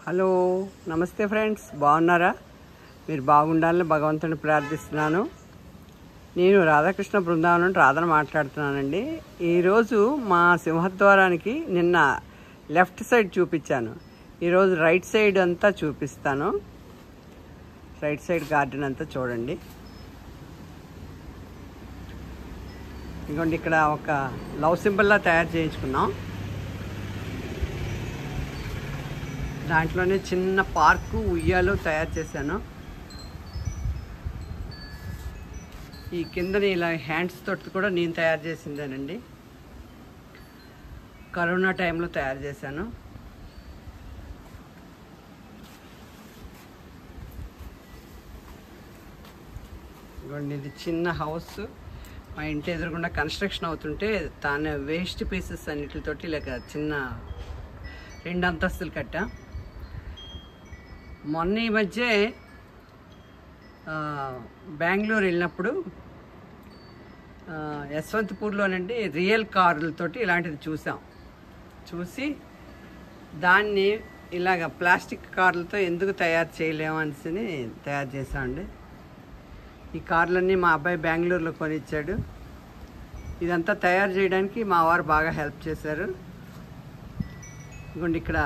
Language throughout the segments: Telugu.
హలో నమస్తే ఫ్రెండ్స్, బాగున్నారా? మీరు బాగుండాలని భగవంతుని ప్రార్థిస్తున్నాను. నేను రాధాకృష్ణ బృందావనం నుండి రాధను మాట్లాడుతున్నానండి. ఈరోజు మా సింహద్వారానికి నిన్న లెఫ్ట్ సైడ్ చూపించాను, ఈరోజు రైట్ సైడ్ అంతా చూపిస్తాను. రైట్ సైడ్ గార్డెన్ అంతా చూడండి. ఇదిగోండి, ఇక్కడ ఒక లవ్ సింబల్లా తయారు చేయించుకున్నాం. దాంట్లోనే చిన్న పార్కు, ఉయ్యాలు తయారు చేశాను. ఈ కిందని ఇలా హ్యాండ్స్ తోటి కూడా నేను తయారు చేసిందేనండి. కరోనా టైంలో తయారు చేశాను. ఇదిగోండి, ఇది చిన్న హౌస్. మా ఇంటి ఎదురుగుండా కన్స్ట్రక్షన్ అవుతుంటే తాను వేస్ట్ పీసెస్ అన్నిటితోటి ఇలాగ చిన్న 2 అంతస్తులు కట్టా. మొన్న ఈ మధ్య బెంగళూరు వెళ్ళినప్పుడు యశ్వంతపూర్లోనండి రియల్ కార్లతోటి ఇలాంటిది చూసి దాన్ని ఇలాగ ప్లాస్టిక్ కార్లతో ఎందుకు తయారు చేయలేము అనేసి తయారు చేశామండి. ఈ కార్లన్నీ మా అబ్బాయి బెంగళూరులో కొనిచ్చాడు. ఇదంతా తయారు చేయడానికి మా వారు బాగా హెల్ప్ చేశారు. ఇదిగోండి, ఇక్కడ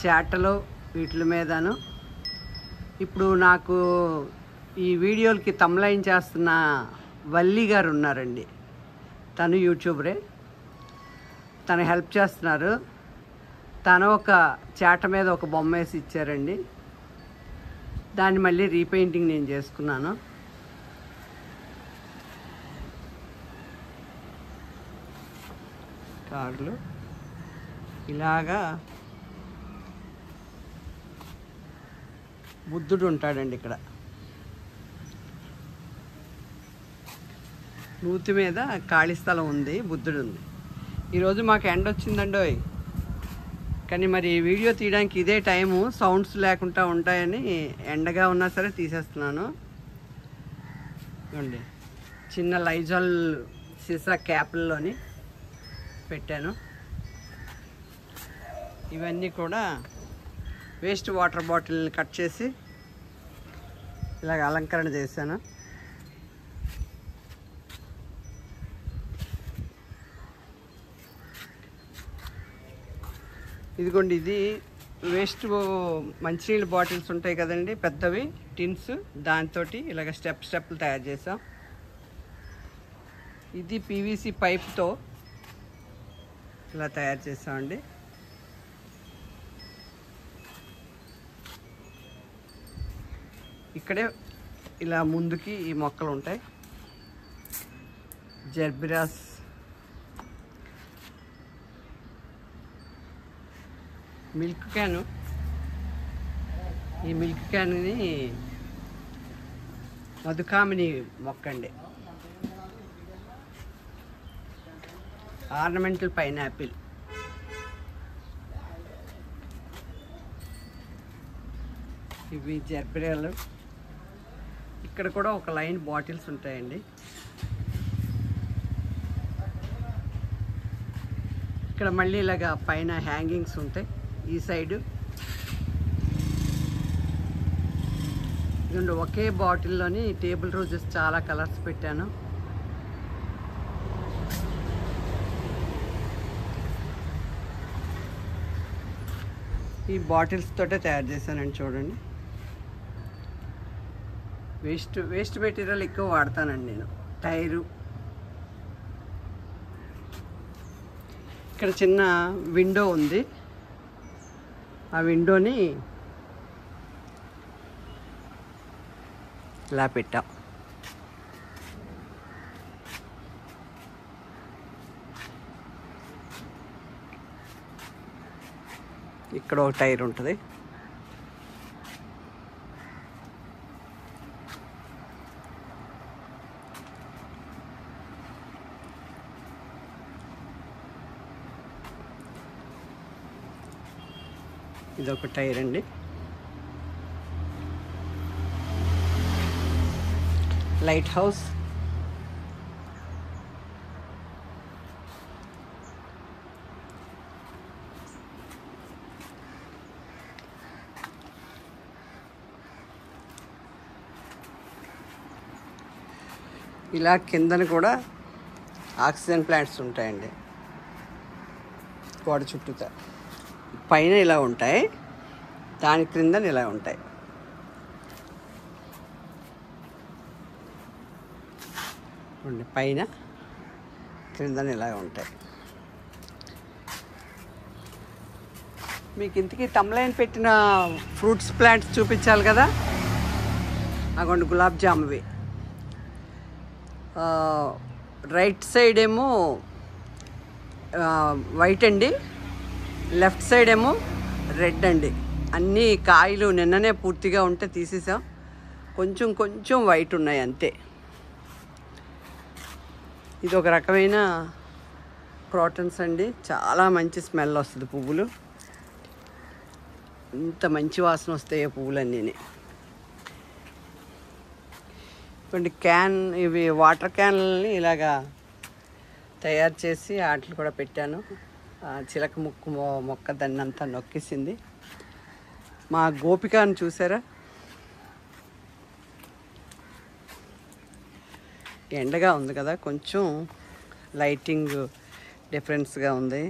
చేటలు వీటి మీదను. ఇప్పుడు నాకు ఈ వీడియోలకి తమ్లైన్ చేస్తున్న వల్లి గారు ఉన్నారండి. తను యూట్యూబరే, తను హెల్ప్ చేస్తున్నారు. తను ఒక చేట మీద ఒక బొమ్మ వేసి ఇచ్చారండి. దాన్ని మళ్ళీ రీపెయింటింగ్ నేను చేసుకున్నాను. కార్లు ఇలాగా బుద్ధుడు ఉంటాడండి. ఇక్కడ నూతి మీద ఖాళీ స్థలం ఉంది, బుద్ధుడు ఉంది. ఈరోజు మాకు ఎండ వచ్చిందండోయ్, కానీ మరి ఈ వీడియో తీయడానికి ఇదే టైము, సౌండ్స్ లేకుండా ఉంటాయని ఎండగా ఉన్నా సరే తీసేస్తున్నాను. చూడండి, చిన్న లైజాల్ సీసా క్యాప్ల్లోని పెట్టాను. ఇవన్నీ కూడా వేస్ట్ వాటర్ బాటిల్ని కట్ చేసి ఇలాగ అలంకరణ చేశాను. ఇదిగోండి, ఇది వేస్ట్ మంచినీళ్ళ బాటిల్స్ ఉంటాయి కదండి, పెద్దవి టిన్స్, దాంతో ఇలాగ స్టెప్లు తయారు చేసాం. ఇది పీవీసీ పైప్తో ఇలా తయారు చేసామండి. ఇక్కడే ఇలా ముందుకి ఈ మొక్కలు ఉంటాయి. జెర్బిరాస్, మిల్క్ క్యాను. ఈ మిల్క్ క్యాన్ని మధుకామిని మొక్క అండి. Ornamental pineapple. ఇవి జెర్బిరాలు. ఇక్కడ కూడా ఒక లైన్ బాటిల్స్ ఉంటాయండి. ఇక్కడ మళ్ళీ ఇలాగా పైన హ్యాంగింగ్స్ ఉంటాయి. ఈ సైడు ఇదిగోండి, ఒకే బాటిల్లోని టేబుల్ రోజెస్ చాలా కలర్స్ పెట్టాను. ఈ బాటిల్స్ తోటే తయారు చేశానండి. చూడండి, వేస్ట్ మెటీరియల్ ఎక్కువ వాడతానండి నేను. టైరు. ఇక్కడ చిన్న విండో ఉంది, ఆ విండోని ఇలా పెట్టాం. ఇక్కడ ఒక టైర్ ఉంటుంది. ఇదొక టైర్ అండి. Light house. ఇలా కిందన కూడా ఆక్సిజన్ ప్లాంట్స్ ఉంటాయండి గోడ చుట్టూతా. పైన ఇలా ఉంటాయి, దాని క్రిందన ఇలా ఉంటాయి. పైన క్రిందన ఇలా ఉంటాయి. మీకు ఇంతకీ తమ్లైన్ పెట్టిన ఫ్రూట్స్ ప్లాంట్స్ చూపించాలి కదా. అగోండి గులాబ్ జామువి. రైట్ సైడ్ ఏమో వైట్ అండి, లెఫ్ట్ సైడ్ ఏమో రెడ్ అండి. అన్నీ కాయలు నిన్ననే పూర్తిగా ఉంటే తీసేసాం, కొంచెం కొంచెం వైట్ ఉన్నాయి అంతే. ఇది ఒక రకమైన క్రోటన్స్ అండి, చాలా మంచి స్మెల్ వస్తుంది పువ్వులు. ఇంత మంచి వాసన వస్తాయి పువ్వులన్నీ. కొన్ని ఇవి వాటర్ క్యాన్లని ఇలాగా తయారు చేసి వాటిని కూడా పెట్టాను. చిలక ముక్కు మొక్క దాన్ని అంతా నొక్కేసింది. మా గోపికను చూసారా, ఎండగా ఉంది కదా, కొంచెం లైటింగ్ డిఫరెన్స్గా ఉంది.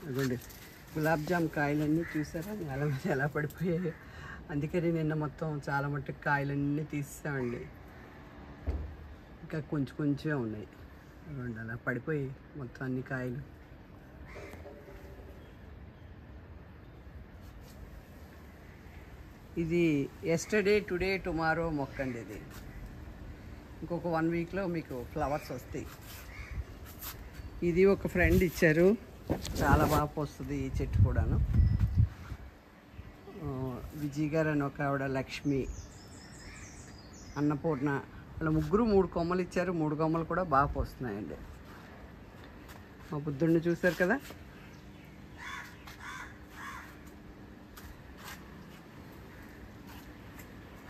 అదండి గులాబ్ జామ్ కాయలన్నీ చూసారా నేల మీద ఎలా పడిపోయాయి. అందుకని నిన్న మొత్తం చాలా మట్టుకు కాయలన్నీ తీసామండి. ఇంకా కొంచెం కొంచెమే ఉన్నాయి, అలా పడిపోయి మొత్తం అన్ని కాయలు. ఇది ఎస్టర్డే టుడే టుమారో మొక్క అండి. ఇది ఇంకొక 1 వీక్లో మీకు ఫ్లవర్స్ వస్తాయి. ఇది ఒక ఫ్రెండ్ ఇచ్చారు, చాలా బాగా పోస్తుంది ఈ చెట్టు కూడాను. విజయ్ గారు అని ఒక ఆవిడ, లక్ష్మి, అన్నపూర్ణ, అలా ముగ్గురు 3 కొమ్మలు ఇచ్చారు. 3 కొమ్మలు కూడా బాగా పోస్తున్నాయండి. మా బుద్ధుడిని చూశారు కదా.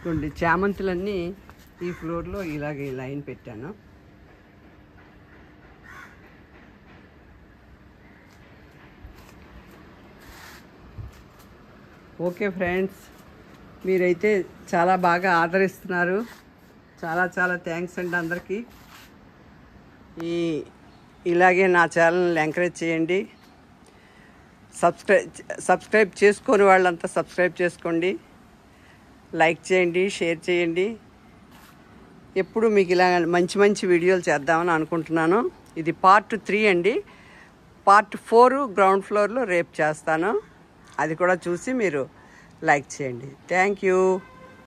కొన్ని చామంతులన్నీ ఈ ఫ్లోర్లో ఇలాగే లైన్ పెట్టాను. ఓకే ఫ్రెండ్స్, మీరైతే చాలా బాగా ఆదరిస్తున్నారు. చాలా చాలా థ్యాంక్స్ అండి అందరికీ. ఇలాగే నా ఛానల్ని ఎంకరేజ్ చేయండి. సబ్స్క్రైబ్ చేసుకొని వాళ్ళంతా సబ్స్క్రైబ్ చేసుకోండి, లైక్ చేయండి, షేర్ చేయండి. ఎప్పుడు మీకు ఇలా మంచి మంచి వీడియోలు చేద్దామని అనుకుంటున్నాను. ఇది పార్ట్ 3 అండి. పార్ట్ 4 గ్రౌండ్ ఫ్లోర్లో రేపు చేస్తాను. అది కూడా చూసి మీరు లైక్ చేయండి. Thank you.